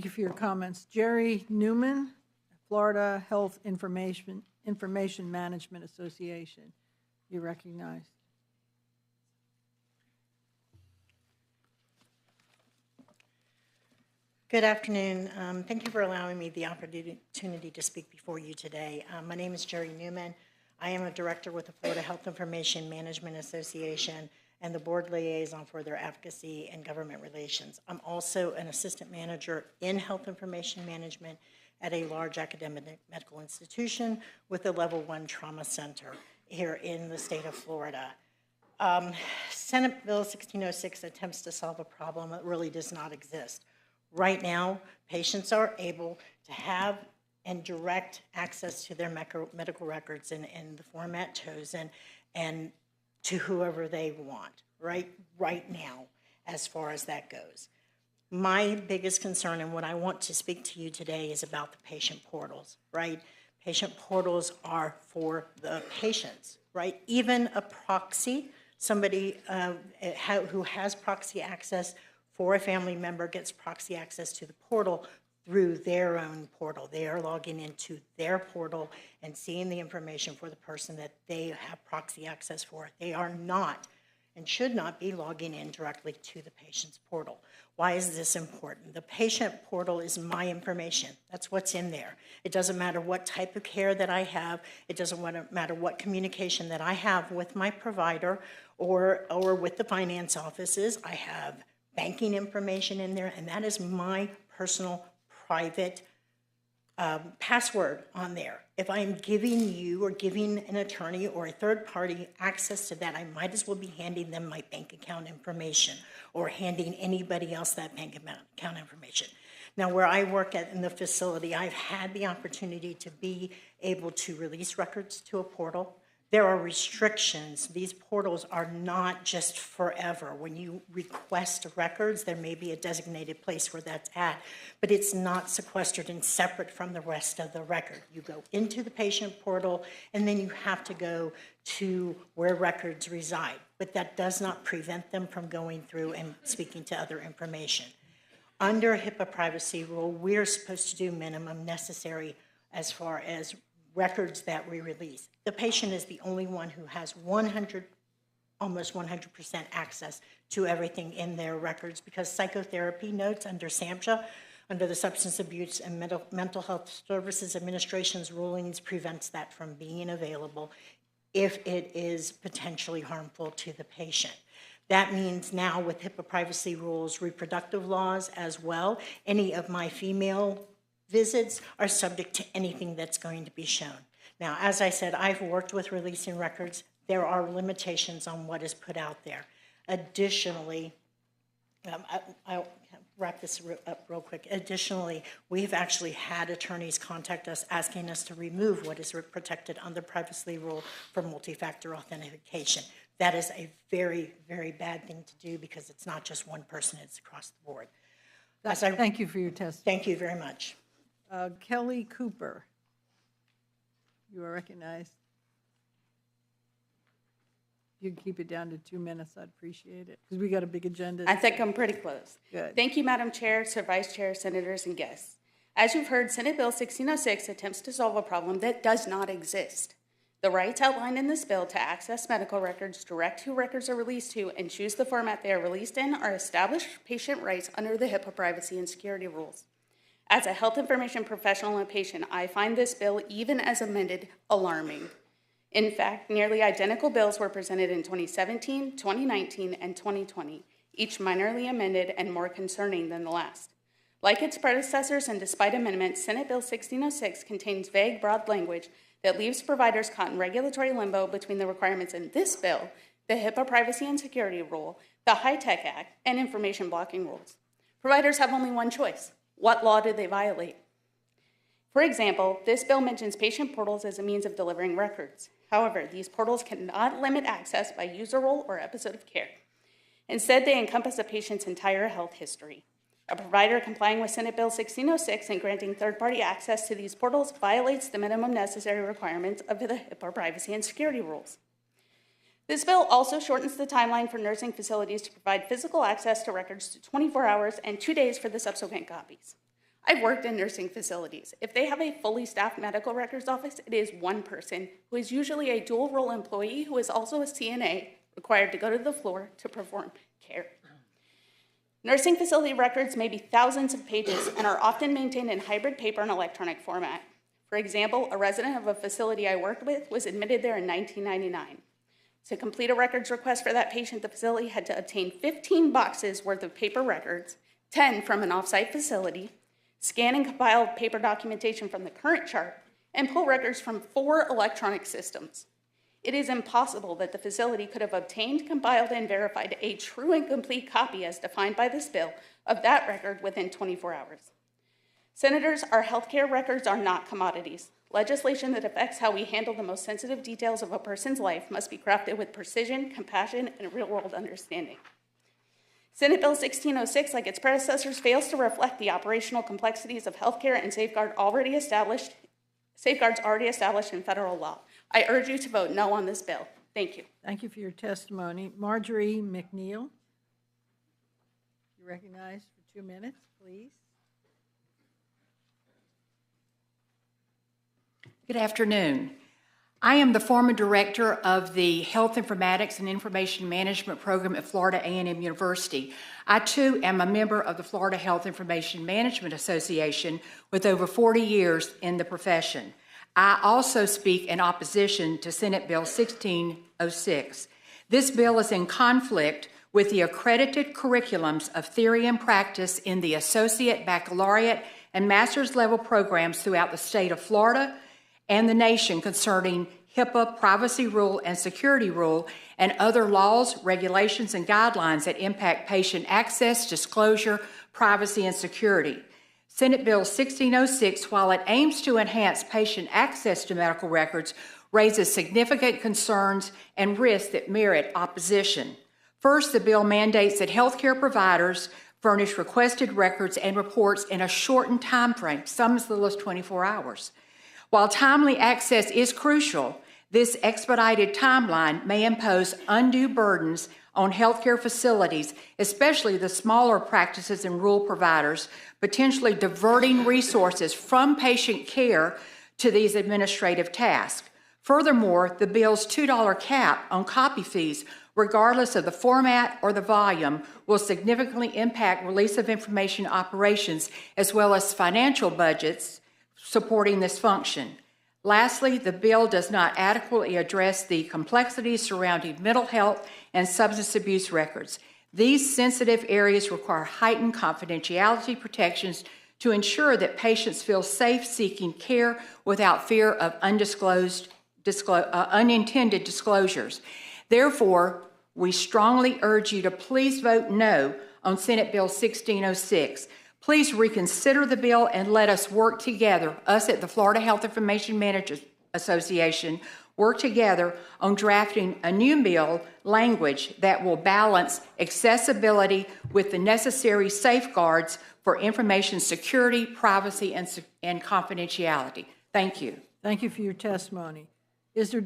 Thank you for your comments. Jerry Newman, Florida Health Information Management Association. You're recognized. Good afternoon. Thank you for allowing me the opportunity to speak before you today. My name is Jerry Newman. I am a director with the Florida Health Information Management Association and the board liaison for their advocacy and government relations. I'm also an assistant manager in health information management at a large academic medical institution with a level 1 trauma center here in the state of Florida. Senate Bill 1606 attempts to solve a problem that really does not exist. Right now, patients are able to have and direct access to their medical records in the format chosen and to whoever they want, right now, as far as that goes. My biggest concern and what I want to speak to you today is about the patient portals, right? Patient portals are for the patients, right? Even a proxy, somebody who has proxy access for a family member gets proxy access to the portal through their own portal. They are logging into their portal and seeing the information for the person that they have proxy access for. They are not and should not be logging in directly to the patient's portal. Why is this important? The patient portal is my information. That's what's in there. It doesn't matter what type of care that I have. It doesn't matter what communication that I have with my provider or with the finance offices. I have banking information in there, and that is my personal private password on there. If I'm giving you or giving an attorney or a third party access to that, I might as well be handing them my bank account information or handing anybody else that bank account information. Now, where I work in the facility, I've had the opportunity to be able to release records to a portal. There are restrictions. These portals are not just forever. When you request records, there may be a designated place where that's at, but it's not sequestered and separate from the rest of the record. You go into the patient portal, and then you have to go to where records reside, but that does not prevent them from going through and speaking to other information. Under HIPAA privacy rule, we're supposed to do minimum necessary as far as records that we release. The patient is the only one who has almost 100% access to everything in their records because psychotherapy notes under SAMHSA, under the Substance Abuse and Mental Health Services Administration's rulings, prevents that from being available if it is potentially harmful to the patient. That means now with HIPAA privacy rules, reproductive laws as well, any of my female visits are subject to anything that's going to be shown. Now, as I said, I've worked with releasing records. There are limitations on what is put out there. Additionally, I'll wrap this up real quick. Additionally, we've actually had attorneys contact us asking us to remove what is protected under privacy rule for multi-factor authentication. That is a very, very bad thing to do because it's not just one person, it's across the board. Thank you for your testimony. Thank you very much. Kelly Cooper, you are recognized. If you can keep it down to 2 minutes, I'd appreciate it, because we got a big agenda. I think I'm pretty close. Good. Thank you, Madam Chair, Sir Vice Chair, Senators, and guests. As you've heard, Senate Bill 1606 attempts to solve a problem that does not exist. The rights outlined in this bill to access medical records, direct who records are released to, and choose the format they are released in are established patient rights under the HIPAA privacy and security rules. As a health information professional and patient, I find this bill, even as amended, alarming. In fact, nearly identical bills were presented in 2017, 2019, and 2020, each minorly amended and more concerning than the last. Like its predecessors and despite amendments, Senate Bill 1606 contains vague, broad language that leaves providers caught in regulatory limbo between the requirements in this bill, the HIPAA privacy and security rule, the HITECH Act, and information blocking rules. Providers have only one choice. What law did they violate? For example, this bill mentions patient portals as a means of delivering records. However, these portals cannot limit access by user role or episode of care. Instead, they encompass a patient's entire health history. A provider complying with Senate Bill 1606 and granting third-party access to these portals violates the minimum necessary requirements of the HIPAA privacy and security rules. This bill also shortens the timeline for nursing facilities to provide physical access to records to 24 hours and 2 days for the subsequent copies. I've worked in nursing facilities. If they have a fully staffed medical records office, it is one person who is usually a dual role employee who is also a CNA required to go to the floor to perform care. Nursing facility records may be thousands of pages and are often maintained in hybrid paper and electronic format. For example, a resident of a facility I worked with was admitted there in 1999. To complete a records request for that patient, the facility had to obtain 15 boxes worth of paper records, 10 from an offsite facility, scan and compile paper documentation from the current chart, and pull records from 4 electronic systems. It is impossible that the facility could have obtained, compiled, and verified a true and complete copy as defined by this bill of that record within 24 hours. Senators, our healthcare records are not commodities. Legislation that affects how we handle the most sensitive details of a person's life must be crafted with precision, compassion, and real-world understanding. Senate Bill 1606, like its predecessors, fails to reflect the operational complexities of healthcare and safeguards already established in federal law. I urge you to vote no on this bill. Thank you. Thank you for your testimony. Marjorie McNeil, you recognized for 2 minutes, please. Good afternoon. I am the former director of the Health Informatics and Information Management Program at Florida A&M University. I, too, am a member of the Florida Health Information Management Association with over 40 years in the profession. I also speak in opposition to Senate Bill 1606. This bill is in conflict with the accredited curriculums of theory and practice in the associate, baccalaureate, and master's level programs throughout the state of Florida and the nation concerning HIPAA, privacy rule, and security rule, and other laws, regulations, and guidelines that impact patient access, disclosure, privacy, and security. Senate Bill 1606, while it aims to enhance patient access to medical records, raises significant concerns and risks that merit opposition. First, the bill mandates that healthcare providers furnish requested records and reports in a shortened time frame, some as little as 24 hours. While timely access is crucial, this expedited timeline may impose undue burdens on healthcare facilities, especially the smaller practices and rural providers, potentially diverting resources from patient care to these administrative tasks. Furthermore, the bill's $2 cap on copy fees, regardless of the format or the volume, will significantly impact release of information operations as well as financial budgets supporting this function. Lastly, the bill does not adequately address the complexities surrounding mental health and substance abuse records. These sensitive areas require heightened confidentiality protections to ensure that patients feel safe seeking care without fear of unintended disclosures. Therefore, we strongly urge you to please vote no on Senate Bill 1606. Please reconsider the bill and let us work together, us at the Florida Health Information Managers Association, work together on drafting a new bill language that will balance accessibility with the necessary safeguards for information security, privacy, and confidentiality. Thank you. Thank you for your testimony. Is there